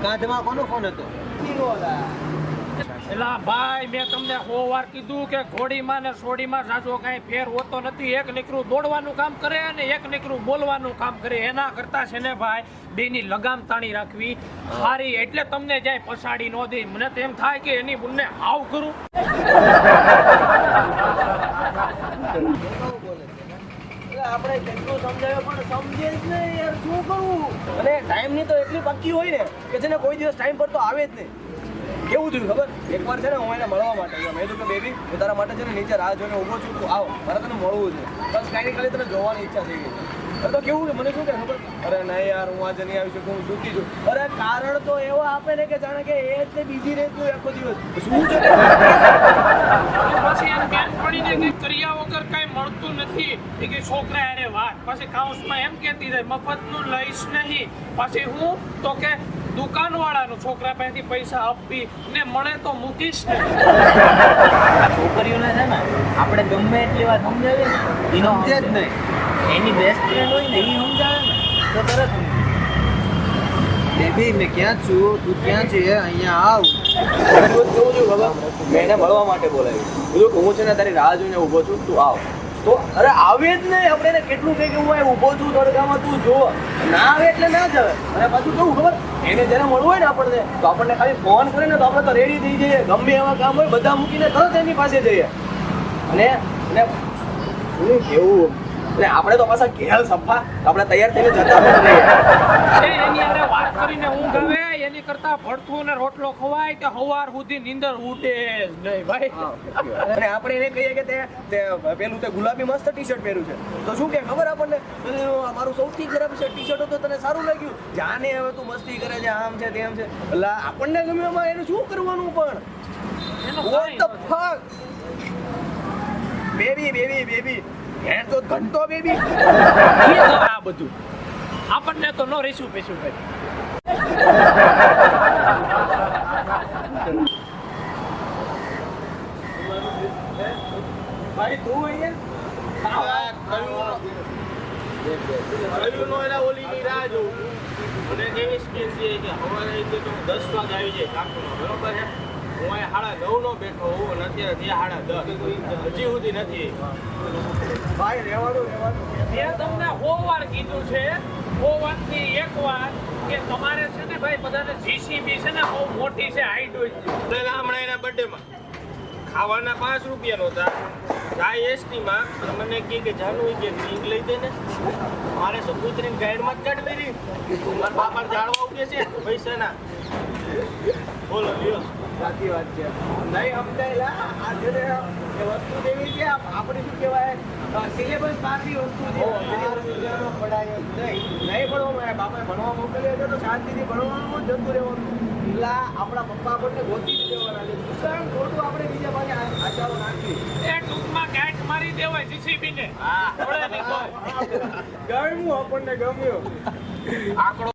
કાંધમાં કોનો ફોન હતો? એલા ભાઈ મેં તમને 100 વાર કીધું કે ઘોડીમાં ને સોડીમાં સાચો કાંઈ ફેર હોતો નથી. એક નીકળું દોડવાનું કામ કરે અને એક નીકળું બોલવાનું કામ કરે. એના કરતા છે ને ભાઈ બેની લગામ તાણી રાખવી સારી. એટલે તમને જાય પછાડી ન દે. મને તો એમ થાય કે એની બુનને હાવ કરું. આપણે કેટલું સમજાવ્યો પણ સમજે જ નહીં યાર, શું કરવું? અને ટાઈમની તો એટલી પક્કી હોય ને કે છે ને કોઈ દિવસ ટાઈમ પર તો આવે જ નહીં. કેવું થયું ખબર? એકવાર છે ને હું એને મળવા માટે ગયો. મેં કીધું કે બેબી હું તારા માટે છે ને નીચે રાહ જોઈને ઊભો છું, તું આવ, મારે તને મળવું છે. બસ કાંઈ ખાલી તને જોવાની ઈચ્છા થઈ ગઈ. તો કેવું કે મને શું કે ખબર? અરે નહીં યાર, હું આજે નહીં આવી શકું, હું સુખી છું. અરે કારણ તો એવો આપે ને કે જાણે કે એ જ બીજી રહેતું આખો દિવસ. શું છે પછી એમ બેન પડીને કે કર્યા વગર કાંઈ મળતું નથી. એ કે છોકરા અરે વાત પછી કાઉન્સમાં એમ કહેતી જાય મફતનું લઈશ નહીં. પછી હું તો કે દુકાનવાળાનું છોકરા પાસેથી પૈસા આપી ને મળે તો મૂકીશ ને. છોકરીઓને છે ને આપણે ગમે એટલી વાર સમજાવીએ ને એનો સમજે જ નહીં. એની બેસ્ટ ફ્રેન્ડ હોય ને એ સમજાવે ને તો તરત બેબી મેં ક્યાં છું, તું ક્યાં છે, અહીંયા આવ. કેવું થયું ખબર? મેં એને મળવા માટે બોલાવ્યું. કીધું કે હું છે ને તારી રાહ જોઈને ઊભો છું, તું આવ. તો અરે આવે જ નહીં. આપણે એને કેટલું કહે કે હું અહીં ઊભો છું તડકામાં, તું જો. ના આવે એટલે ના જ આવે. અને પાછું કેવું ખબર? એને જ્યારે મળવું હોય ને આપણને તો આપણને ખાલી ફોન કરે ને તો આપણે તો રેડી થઈ જઈએ. ગમે એવા કામ હોય બધા મૂકીને તરત એની પાસે જઈએ. અને શું કેવું? એટલે આપણે તો પાછા ઘેલ સફા આપણે તૈયાર થઈને જતા પણ રહીએ. એની હારે વાત કરીને ઊંઘ આવે એની કરતા ભડથું ને રોટલો ખવાય કે સવાર સુધી નીંદર ઉડે જ નહીં ભાઈ. અને આપણે એને કહીએ કે તે પેલું તે ગુલાબી મસ્ત ટી-શર્ટ પહેર્યું છે તો શું કે ખબર આપણને? મારું સૌથી ખરાબ છે ટી-શર્ટ હતું, તને સારું લાગ્યું? જાને હવે તું મસ્તી કરે છે, આમ છે તેમ છે. એટલે આપણને ગમે એમાં એનું શું કરવાનું? પણ what the fuck? બેબી હે તો ઘંટો બેબી. આ બધું આપણને તો ન રહીશું પૈસું ભાઈ. ભાઈ તું અહીંયા કયું નો એના ઓલીની રાહ જોઉં. મને કેવી સ્કીમ છે કે સવારે તો 10 વાગે આવી જાય કાકુનો, બરોબર છે? હું અહીંયા 9:30 નો બેઠો હોઉં અને અત્યારે ત્યાં 10:30 હજી સુધી નથી. ભાઈ રહેવાનું મેં તમને 100 વાર કીધું છે, 100 વારથી એક વાર કે તમારે છે ને ભાઈ બધાને જીસીબી છે ને બહુ મોટી છે હાઈટ હોય. હમણાં એના બર્થડેમાં ખાવાના 5 રૂપિયા નહોતા. જાય એસટીમાં મને કહે કે જાનું કે ડ્રિંક લઈ દે ને. મારે શું કૂતરીને ગાઈડમાં જ ચડવી રહી. મારા બાપાને જાળવા ઉગે છે પૈસાના. બોલો લ્યો. સાચી વાત છે. નહીં સમજાયેલા આ જે વસ્તુ જેવી છે આપણે શું કહેવાય સિલેબસ બહારની વસ્તુ છે. પડાય નહીં ભણવા બાપાએ ભણવા મોકલ્યો છે તો શાંતિથી ભણવાનું જતું રહેવાનું. એટલે આપણા પપ્પા આપણને ગોતી દેવાના છે. દુકાન ખોટું આપણે બીજા પાસે આચારો નાખી એ ટૂંકમાં ગાંઠ મારી દેવાય જીસીબી ને. હા ગમ્યું આપણને ગમ્યું. આંકડો